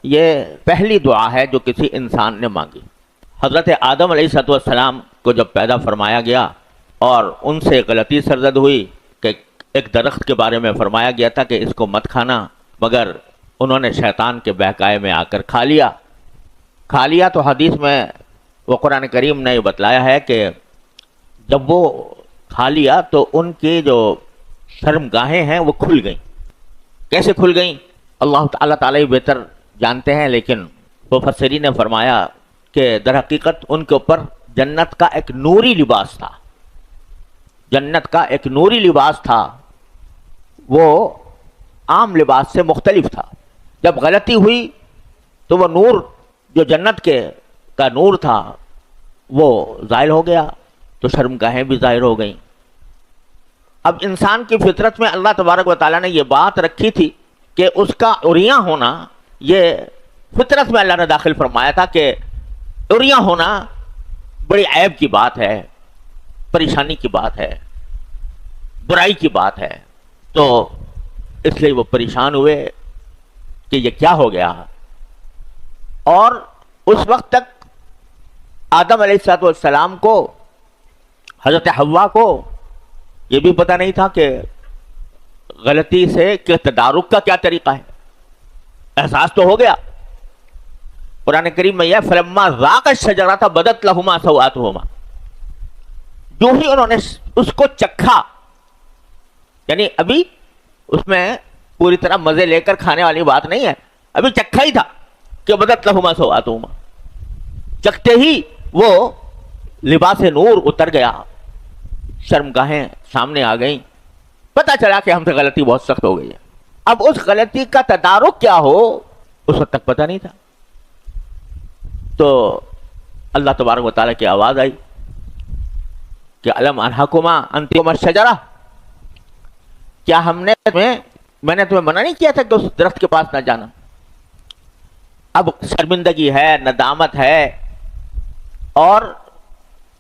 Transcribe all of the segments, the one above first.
یہ پہلی دعا ہے جو کسی انسان نے مانگی۔ حضرت آدم علیہ السلام کو جب پیدا فرمایا گیا اور ان سے غلطی سرزد ہوئی کہ ایک درخت کے بارے میں فرمایا گیا تھا کہ اس کو مت کھانا، مگر انہوں نے شیطان کے بہکائے میں آ کر کھا لیا تو حدیث میں وہ قرآن کریم نے یہ بتلایا ہے کہ جب وہ کھا لیا تو ان کی جو شرمگاہیں ہیں وہ کھل گئیں۔ کیسے کھل گئیں اللہ تعالیٰ ہی بہتر جانتے ہیں، لیکن مفسرین نے فرمایا کہ در حقیقت ان کے اوپر جنت کا ایک نوری لباس تھا، جنت کا ایک نوری لباس تھا، وہ عام لباس سے مختلف تھا۔ جب غلطی ہوئی تو وہ نور جو جنت کا نور تھا وہ زائل ہو گیا، تو شرمگاہیں بھی ظاہر ہو گئیں۔ اب انسان کی فطرت میں اللہ تبارک و تعالیٰ نے یہ بات رکھی تھی کہ اس کا عریاں ہونا، یہ فطرت میں اللہ نے داخل فرمایا تھا کہ عریاں ہونا بڑی عیب کی بات ہے، پریشانی کی بات ہے، برائی کی بات ہے۔ تو اس لیے وہ پریشان ہوئے کہ یہ کیا ہو گیا، اور اس وقت تک آدم علیہ السلام کو، حضرت حوا کو یہ بھی پتہ نہیں تھا کہ غلطی سے کہ تدارک کا کیا طریقہ ہے۔ احساس تو ہو گیا۔ قرآن کریم میں یہ فلما ذاق الشجرۃ بدت لہما سوآتہما، جو ہی انہوں نے اس کو چکھا، یعنی ابھی اس میں پوری طرح مزے لے کر کھانے والی بات نہیں ہے، ابھی چکھا ہی تھا کہ بدت لہما سوآتہما، چکھتے ہی وہ لباس نور اتر گیا، شرمگاہیں سامنے آ گئیں، پتہ چلا کہ ہم سے غلطی بہت سخت ہو گئی ہے۔ اب اس غلطی کا تدارک کیا ہو اس وقت تک پتہ نہیں تھا۔ تو اللہ تبارک و تعالیٰ کی آواز آئی کہ الم انہکما ان تلکما الشجرہ، کیا میں نے تمہیں منع نہیں کیا تھا کہ اس درخت کے پاس نہ جانا؟ اب شرمندگی ہے، ندامت ہے، اور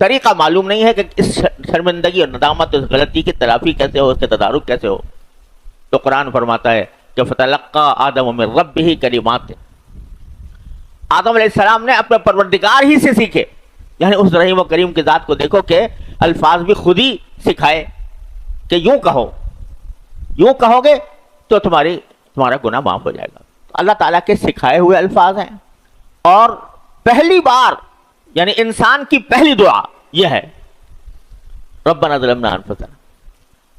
طریقہ معلوم نہیں ہے کہ اس شرمندگی اور ندامت، اس غلطی کی تلافی کیسے ہو، اس کے تدارک کیسے ہو۔ تو قرآن فرماتا ہے کہ فتلقى آدم من ربہ کلمات، آدم علیہ السلام نے اپنے پروردگار ہی سے سیکھے، یعنی اس رحیم و کریم کی ذات کو دیکھو کہ الفاظ بھی خود ہی سکھائے کہ یوں کہو گے تو تمہارا گناہ معاف ہو جائے گا۔ اللہ تعالیٰ کے سکھائے ہوئے الفاظ ہیں، اور پہلی بار یعنی انسان کی پہلی دعا یہ ہے ربنا ظلمنا انفسنا،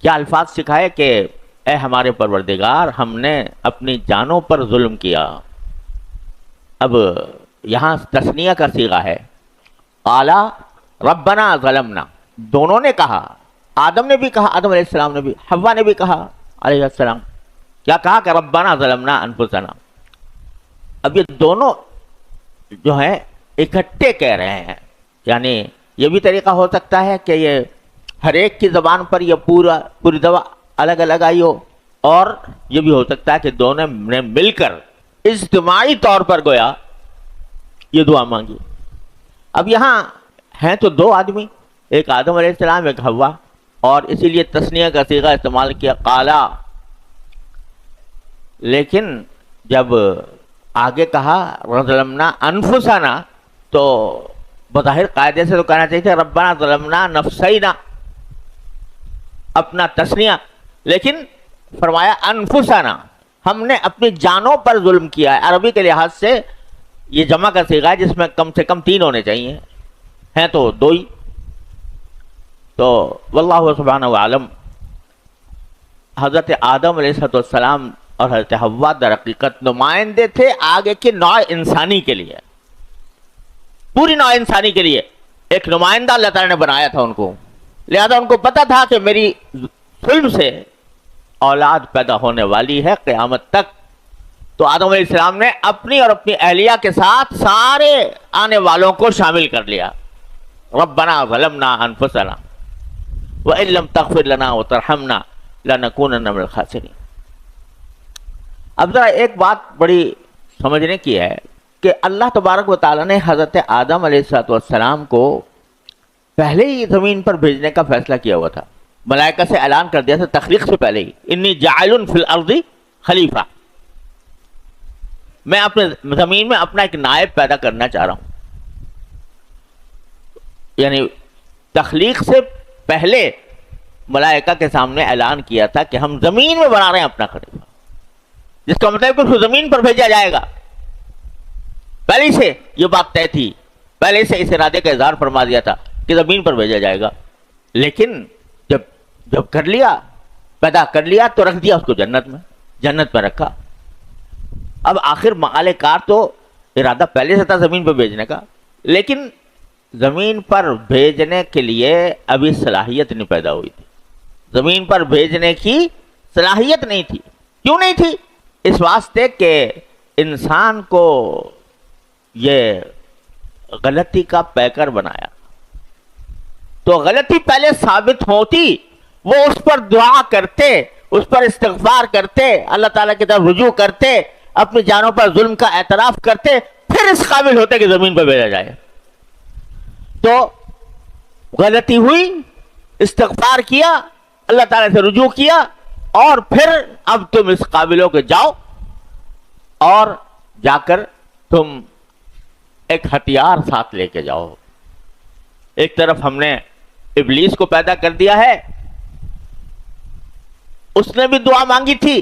کیا الفاظ سکھائے کہ اے ہمارے پروردگار ہم نے اپنی جانوں پر ظلم کیا۔ اب یہاں تثنیہ کا صیغہ ہے، قالا ربنا ظلمنا، دونوں نے کہا، آدم نے بھی کہا، آدم علیہ السلام نے بھی، حوا نے بھی کہا علیہ السلام، کیا کہا کہ ربنا ظلمنا انفسنا۔ اب یہ دونوں جو ہیں اکٹھے کہہ رہے ہیں، یعنی یہ بھی طریقہ ہو سکتا ہے کہ یہ ہر ایک کی زبان پر یہ پوری دعا الگ الگ آئی ہو، اور یہ بھی ہو سکتا ہے کہ دونوں نے مل کر اجتماعی طور پر گویا یہ دعا مانگی۔ اب یہاں ہیں تو دو آدمی، ایک آدم علیہ السلام، ایک حوا، اور اسی لیے تثنیہ کا صیغہ استعمال کیا قالا۔ لیکن جب آگے کہا ظلمنا انفسنا تو بظاہر قاعدے سے تو کہنا چاہیے تھا ربنا ظلمنا نفسینا، اپنا تثنیہ، لیکن فرمایا انفسنا، ہم نے اپنی جانوں پر ظلم کیا ہے۔ عربی کے لحاظ سے یہ جمع کا صیغہ ہے جس میں کم سے کم 3 ہونے چاہیے، ہیں تو 2 ہی۔ تو واللہ سبحانہ وعلم، حضرت آدم علیہ السلام اور حضرت حوا در حقیقت نمائندے تھے آگے کی نوع انسانی کے لیے، پوری نوع انسانی کے لیے ایک نمائندہ اللہ تعالیٰ نے بنایا تھا ان کو، لہذا ان کو پتہ تھا کہ میری ظلم سے اولاد پیدا ہونے والی ہے قیامت تک۔ تو آدم علیہ السلام نے اپنی اور اپنی اہلیہ کے ساتھ سارے آنے والوں کو شامل کر لیا، ربنا ظلمنا انفسنا وَإِن لَّمْ تَغْفِرْ لَنَا وَتَرْحَمْنَا لَنَكُونَنَّ مِنَ الْخَاسِرِينَ۔ اب ذرا ایک بات بڑی سمجھنے کی ہے کہ اللہ تبارک و تعالیٰ نے حضرت آدم علیہ السلام کو پہلے ہی زمین پر بھیجنے کا فیصلہ کیا ہوا تھا، ملائکہ سے اعلان کر دیا تھا تخلیق سے پہلے ہی، انی جاعل فی الارض خلیفہ، میں اپنے زمین میں اپنا ایک نائب پیدا کرنا چاہ رہا ہوں. یعنی تخلیق سے پہلے ملائکہ کے سامنے اعلان کیا تھا کہ ہم زمین میں بنا رہے ہیں اپنا خلیفہ، جس کا مطلب کہ اس کو زمین پر بھیجا جائے گا. پہلے سے یہ بات طے تھی، پہلے سے اس ارادے کا اظہار فرما دیا تھا کہ زمین پر بھیجا جائے گا. لیکن جب کر لیا، پیدا کر لیا تو رکھ دیا اس کو جنت میں رکھا. اب آخر مقالے کار تو ارادہ پہلے سے تھا زمین پر بھیجنے کا، لیکن زمین پر بھیجنے کے لیے ابھی صلاحیت نہیں پیدا ہوئی تھی. زمین پر بھیجنے کی صلاحیت نہیں تھی. کیوں نہیں تھی؟ اس واسطے کہ انسان کو یہ غلطی کا پیکر بنایا. تو غلطی پہلے ثابت ہوتی، وہ اس پر دعا کرتے، اس پر استغفار کرتے، اللہ تعالیٰ کی طرف رجوع کرتے، اپنی جانوں پر ظلم کا اعتراف کرتے، پھر اس قابل ہوتے کہ زمین پر بھیجا جائے. تو غلطی ہوئی، استغفار کیا، اللہ تعالیٰ سے رجوع کیا، اور پھر اب تم اس قابل ہو کہ جاؤ اور جا کر تم ایک ہتھیار ساتھ لے کے جاؤ. ایک طرف ہم نے ابلیس کو پیدا کر دیا ہے، اس نے بھی دعا مانگی تھی،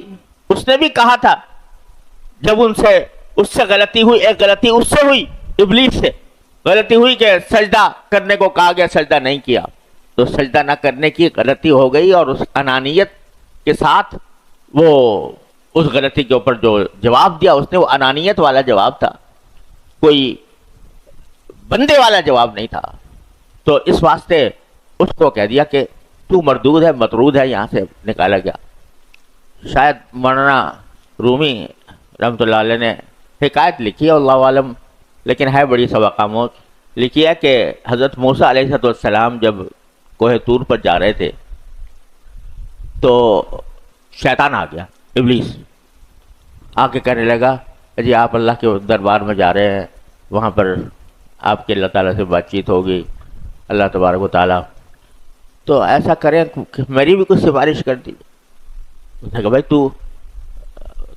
اس نے بھی کہا تھا جب اس سے غلطی ہوئی، ایک غلطی اس سے ہوئی، ابلیس سے غلطی ہوئی کہ سجدہ کرنے کو کہا گیا، سجدہ نہیں کیا، تو سجدہ نہ کرنے کی غلطی ہو گئی، اور اس انانیت کے ساتھ وہ اس غلطی کے اوپر جو جواب دیا اس نے وہ انانیت والا جواب تھا، کوئی بندے والا جواب نہیں تھا. تو اس واسطے اس کو کہہ دیا کہ تو مردود ہے، مطرود ہے، یہاں سے نکالا گیا. شاید مولانا رومی رحمۃ اللہ علیہ نے حکایت لکھی ہے، اللہ عالم، لیکن ہے بڑی سبق آموز. لکھی ہے کہ حضرت موسیٰ علیہ السلام جب کوہ طور پر جا رہے تھے تو شیطان آ گیا، ابلیس آ کے کہنے لگا جی آپ اللہ کے دربار میں جا رہے ہیں، وہاں پر آپ کے اللہ تعالیٰ سے بات چیت ہوگی، اللہ تبارک و تعالیٰ، تو ایسا کریں کہ میری بھی کچھ سفارش کر دی. اس نے کہا بھائی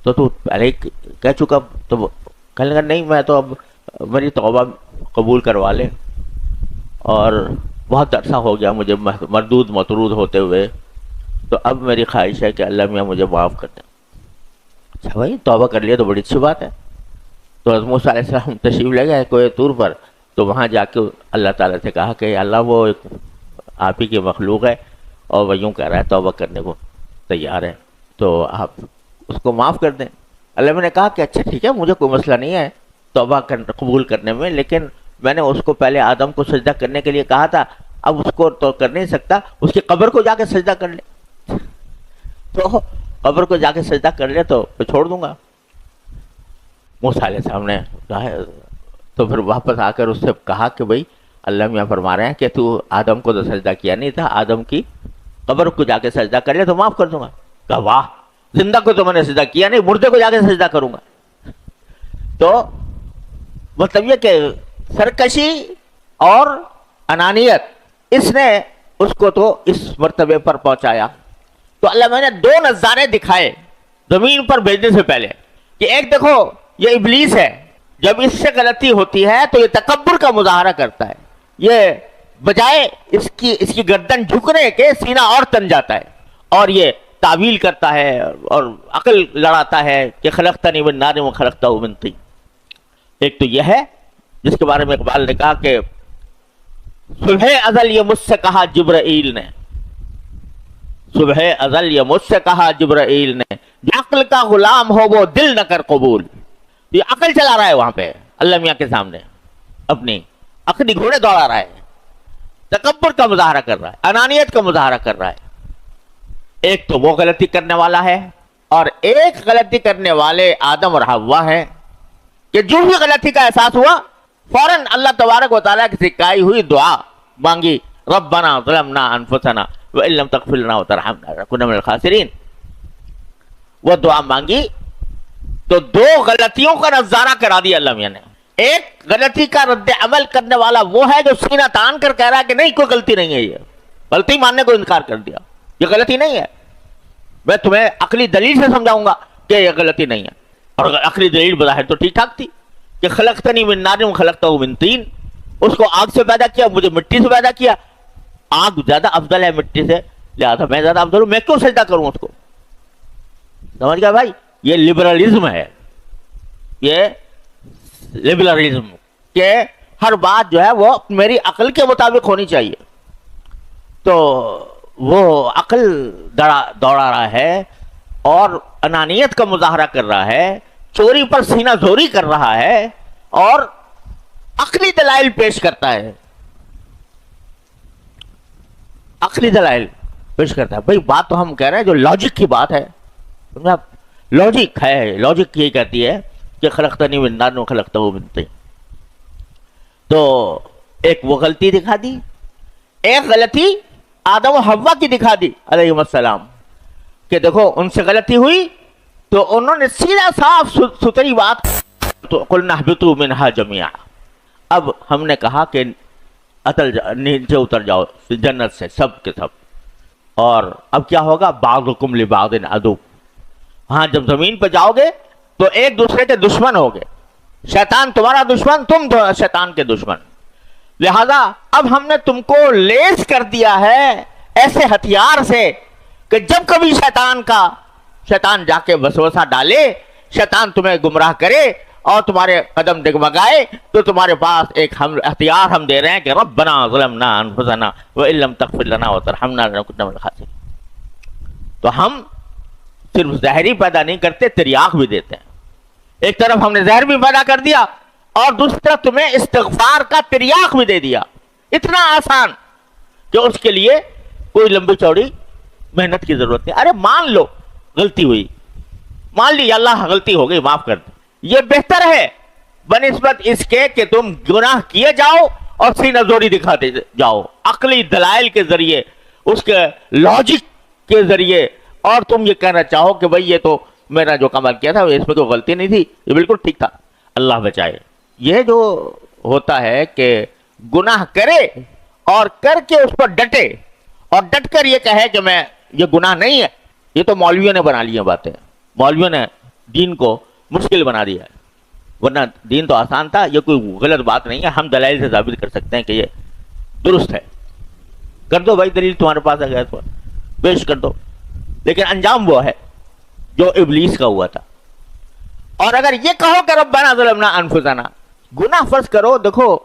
تو پہلے ہی کہہ چکا، تو کہنے لگا نہیں، میں تو اب میری توبہ قبول کروا لے، اور بہت عرصہ ہو گیا مجھے مردود مطرود ہوتے ہوئے، تو اب میری خواہش ہے کہ اللہ میاں مجھے معاف کر دیں. اچھا بھائی توبہ کر لیا تو بڑی اچھی بات ہے. تو حضرت موسیٰ علیہ السلام تشریف لے گئے کوہ طور پر، تو وہاں جا کے اللہ تعالیٰ سے کہا کہ اللہ وہ آپ ہی کی مخلوق ہے اور وہ یوں کہہ رہا ہے توبہ کرنے کو تیار ہے، تو آپ اس کو معاف کر دیں. اللہ نے کہا کہ اچھا ٹھیک ہے، مجھے کوئی مسئلہ نہیں ہے توبہ قبول کرنے میں، لیکن میں نے اس کو پہلے آدم کو سجدہ کرنے کے لیے کہا تھا، اب اس کو تو کر نہیں سکتا، اس کی قبر کو جا کے سجدہ کر لے. تو قبر کو جا کے سجدہ کر لے تو میں چھوڑ دوں گا. موسیٰ علیہ السلام نے کہا، تو پھر واپس آ کر اس سے کہا کہ بھائی اللہ میاں فرما رہے ہیں کہ تو آدم کو تو سجدہ کیا نہیں تھا، آدم کی قبر کو جا کے سجدہ کر لے تو معاف کر دوں گا. کہا واہ، زندہ کو تو میں نے سجدہ کیا نہیں، مردے کو جا کے سجدہ کروں گا. تو مطلب یہ کہ سرکشی اور انانیت اس نے اس کو تو اس مرتبے پر پہنچایا. تو اللہ میں نے دو نظارے دکھائے زمین پر بھیجنے سے پہلے کہ ایک دیکھو یہ ابلیس ہے، جب اس سے غلطی ہوتی ہے تو یہ تکبر کا مظاہرہ کرتا ہے، یہ بجائے اس کی گردن جھکنے کے سینہ اور تن جاتا ہے، اور یہ تعویل کرتا ہے اور عقل لڑاتا ہے کہ خلقتنی من نار و خلقتہ من طین. ایک تو یہ ہے جس کے بارے میں اقبال نے کہا کہ صبح ازل یہ مجھ سے کہا جبرائیل نے، صبح ازل یہ مجھ سے کہا جبرائیل نے، جو عقل کا غلام ہو وہ دل نہ کر قبول. یہ عقل چلا رہا ہے وہاں پہ اللہ میاں کے سامنے، اپنی عقلی گھوڑے دوڑا رہا ہے، تکبر کا مظاہرہ کر رہا ہے، انانیت کا مظاہرہ کر رہا ہے. ایک تو وہ غلطی کرنے والا ہے، اور ایک غلطی کرنے والے آدم اور حوا ہیں کہ جو بھی غلطی کا احساس ہوا فوراً اللہ تبارک و تعالیٰ کی سکھائی ہوئی دعا مانگی، ربنا ظلمنا انفسنا وان لم تغفر لنا وترحمنا لنکونن من الخاسرین. وہ دعا مانگی تو دو غلطیوں کا نظارہ کرا دیا اللہ میاں نے. ایک غلطی کا رد عمل کرنے والا وہ ہے جو سینہ تان کر کہہ رہا ہے کہ نہیں کوئی غلطی نہیں ہے، یہ غلطی ماننے کو انکار کر دیا، یہ غلطی نہیں ہے، میں تمہیں عقلی دلیل سے سمجھاؤں گا کہ یہ غلطی نہیں ہے. اور عقلی دلیل بظاہر تو ٹھیک ٹھاک تھی کہ خلقتنی من نار و خلقتہ من طین، اس کو آگ سے پیدا کیا، مجھے مٹی سے پیدا کیا، آگ زیادہ افضل ہے مٹی سے، لہذا میں زیادہ افضل ہوں، میں کیوں سجدہ کروں اس کو؟ سمجھ گیا بھائی؟ یہ لبرلزم ہے، یہ لبرلزم کہ ہر بات جو ہے وہ میری عقل کے مطابق ہونی چاہیے. تو وہ عقل دوڑا رہا ہے اور انانیت کا مظاہرہ کر رہا ہے، چوری پر سینہ زوری کر رہا ہے اور عقلی دلائل پیش کرتا ہے، عقلی دلائل پیش کرتا ہے. بھائی بات تو ہم کہہ رہے ہیں جو لاجک کی بات ہے، لاجک ہے، لاجک یہ کہتی ہے کہ خلقتنی من نار و خلقتہ من طین. تو ایک وہ غلطی دکھا دی، ایک غلطی آدم و حوا کی دکھا دی علیہ السلام کہ دیکھو ان سے غلطی ہوئی تو انہوں نے سیدھا صاف ستھری بات تو قلنا اہبطوا منہا جميعا. اب ہم نے کہا کہ نیچے اتر جاؤ جنت سے سب کے سب، اور اب کیا ہوگا؟ بعضکم لبعض عدو. ہاں جب زمین پہ جاؤ گے تو ایک دوسرے کے دشمن ہوگے، شیطان تمہارا دشمن، تم شیطان کے دشمن. لہذا اب ہم نے تم کو لیس کر دیا ہے ایسے ہتھیار سے کہ جب کبھی شیطان جا کے وسوسہ ڈالے، شیطان تمہیں گمراہ کرے اور تمہارے قدم ڈگمگائے، تو تمہارے پاس ایک ہتھیار ہم دے رہے ہیں کہ ربنا ظلمنا انفسنا وان لم تغفر لنا وترحمنا لنکونن من الخاسرین. تو ہم صرف زہر ہی پیدا نہیں کرتے، تریاق بھی دیتے ہیں. ایک طرف ہم نے زہر بھی پیدا کر دیا اور دوسری طرف تمہیں استغفار کا تریاق بھی دے دیا. اتنا آسان کہ اس کے لیے کوئی لمبی چوڑی محنت کی ضرورت نہیں. ارے مان لو غلطی ہوئی، مان لی اللہ غلطی ہو گئی، معاف کر دیں، یہ بہتر ہے بنسبت اس کے کہ تم گناہ کیے جاؤ اور سینہ زوری دکھاتے جاؤ عقلی دلائل کے ذریعے، اس کے لاجک کے ذریعے، اور تم یہ کہنا چاہو کہ بھئی یہ تو میرا جو کمال کیا تھا اس میں کوئی غلطی نہیں تھی، یہ بالکل ٹھیک تھا. اللہ بچائے. یہ جو ہوتا ہے کہ گناہ کرے اور کر کے اس پر ڈٹے اور ڈٹ کر یہ کہے کہ میں یہ گناہ نہیں ہے، یہ تو مولویوں نے بنا لی ہیں باتیں. مولویوں نے دین کو مشکل بنا دیا ہے، ورنہ دین تو آسان تھا. یہ کوئی غلط بات نہیں ہے، ہم دلائل سے ثابت کر سکتے ہیں کہ یہ درست ہے. کر دو بھائی، دلیل تمہارے پاس ہے تو پیش کر دو. لیکن انجام وہ ہے جو ابلیس کا ہوا تھا. اور اگر یہ کہو کہ ربنا ظلمنا انفسنا، گناہ فرض کرو، دیکھو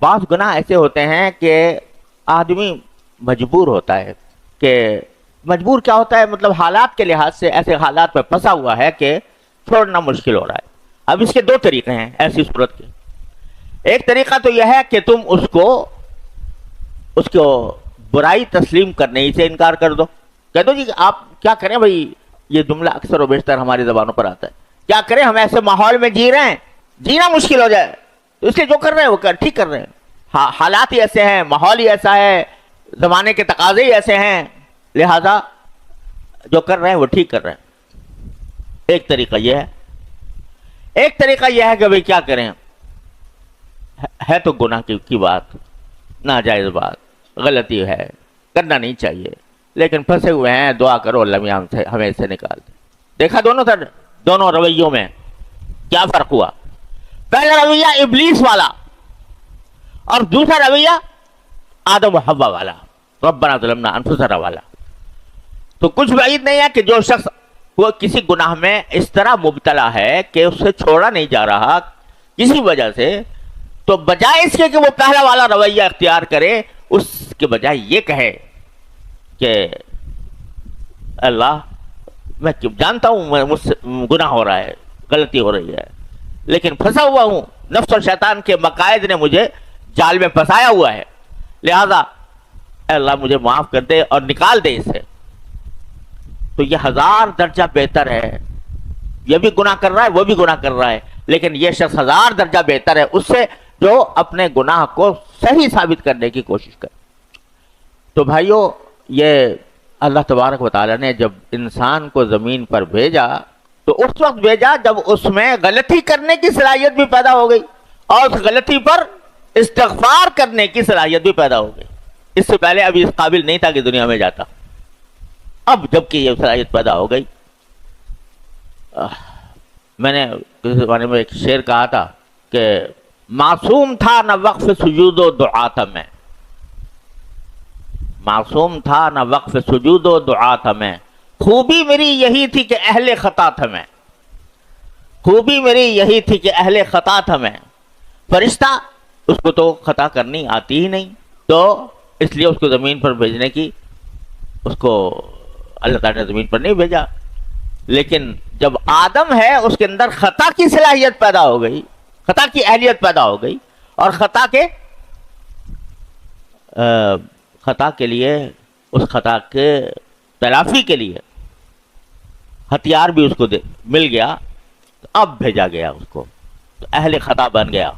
بعض گناہ ایسے ہوتے ہیں کہ آدمی مجبور ہوتا ہے. کہ مجبور کیا ہوتا ہے؟ مطلب حالات کے لحاظ سے ایسے حالات میں پھنسا ہوا ہے کہ چھوڑنا مشکل ہو رہا ہے. اب اس کے دو طریقے ہیں ایسی صورت کے. ایک طریقہ تو یہ ہے کہ تم اس کو برائی تسلیم کرنے ہی سے انکار کر دو. کہہ دو جی آپ کیا کریں بھائی، یہ جملہ اکثر و بیشتر ہماری زبانوں پر آتا ہے، کیا کریں ہم ایسے ماحول میں جی رہے ہیں، جینا مشکل ہو جائے، تو اس لیے جو کر رہے ہیں وہ ٹھیک کر رہے ہیں. حالات ہی ایسے ہیں، ماحول ہی ایسا ہے، زمانے کے تقاضے ہی ایسے ہیں، لہذا جو کر رہے ہیں وہ ٹھیک کر رہے ہیں. ایک طریقہ یہ ہے. ایک طریقہ یہ ہے کہ بھئی کیا کریں، ہے تو گناہ کی بات، ناجائز بات، غلطی ہے، کرنا نہیں چاہیے، لیکن پھنسے ہوئے ہیں، دعا کرو اللہ میاں ہمیں اسے نکال دے. دیکھا دونوں رویوں میں کیا فرق ہوا؟ پہلا رویہ ابلیس والا اور دوسرا رویہ آدم و حوا والا، ربنا ظلمنا انفسنا والا. تو کچھ بعید نہیں ہے کہ جو شخص وہ کسی گناہ میں اس طرح مبتلا ہے کہ اس سے چھوڑا نہیں جا رہا کسی وجہ سے، تو بجائے اس کے کہ وہ پہلا والا رویہ اختیار کرے، اس کے بجائے یہ کہے کہ اللہ میں جانتا ہوں مجھ سے گناہ ہو رہا ہے، غلطی ہو رہی ہے، لیکن پھنسا ہوا ہوں، نفس اور شیطان کے مقائد نے مجھے جال میں پھنسایا ہوا ہے، لہذا اے اللہ مجھے معاف کر دے اور نکال دے اس سے. تو یہ 1000 درجہ بہتر ہے. یہ بھی گناہ کر رہا ہے، وہ بھی گناہ کر رہا ہے، لیکن یہ شخص 1000 درجہ بہتر ہے اس سے جو اپنے گناہ کو صحیح ثابت کرنے کی کوشش کرے. تو بھائیو، یہ اللہ تبارک و تعالیٰ نے جب انسان کو زمین پر بھیجا تو اس وقت بھیجا جب اس میں غلطی کرنے کی صلاحیت بھی پیدا ہو گئی اور اس غلطی پر استغفار کرنے کی صلاحیت بھی پیدا ہو گئی. اس سے پہلے ابھی اس قابل نہیں تھا کہ دنیا میں جاتا. اب جب کہ یہ صلاحیت پیدا ہو گئی میں نے کسی زمانے میں ایک شعر کہا تھا کہ معصوم تھا نہ وقف سجود و دعا تھا میں، معصوم تھا نہ وقف سجود و دعا تھا میں، خوبی میری یہی تھی کہ اہل خطا تھا میں، خوبی میری یہی تھی کہ اہل خطا تھا میں، فرشتہ اس کو تو خطا کرنی آتی ہی نہیں، تو اس لیے اس کو زمین پر بھیجنے کی، اس کو اللہ تعالیٰ نے زمین پر نہیں بھیجا۔ لیکن جب آدم ہے اس کے اندر خطا کی صلاحیت پیدا ہو گئی، خطا کی اہلیت پیدا ہو گئی، اور خطا کے لیے، اس خطا کے تلافی کے لیے ہتھیار بھی اس کو مل گیا، تو اب بھیجا گیا اس کو، تو اہل خطا بن گیا،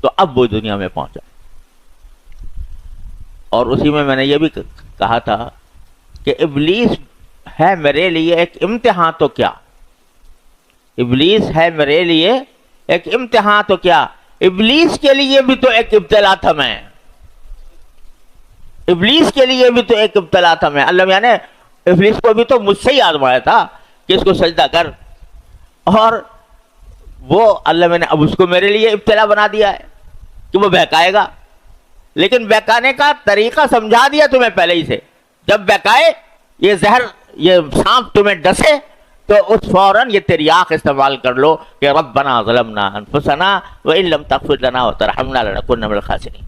تو اب وہ دنیا میں پہنچا۔ اور اسی میں نے یہ بھی کہا تھا کہ ابلیس ہے میرے لیے ایک امتحان تو کیا، ابلیس ہے میرے لیے ایک امتحان تو کیا، ابلیس کے لیے بھی تو ایک ابتلا تھا میں، ابلیس کے لیے بھی تو ایک ابتلا تھا میں۔ اللہ میاں نے ابلیس کو بھی تو مجھ سے ہی آزمایا تھا کہ اس کو سجدہ کر، اور وہ اللہ میں نے اب اس کو میرے لیے ابتلا بنا دیا ہے کہ وہ بہکائے گا، لیکن بہکانے کا طریقہ سمجھا دیا تمہیں پہلے ہی سے، جب بہکائے یہ زہر، یہ سانپ تمہیں ڈسے تو اس فوراً یہ تریاق استعمال کر لو کہ ربنا ظلمنا انفسنا وان لم تغفر لنا وترحمنا لنکونن من الخاسرین۔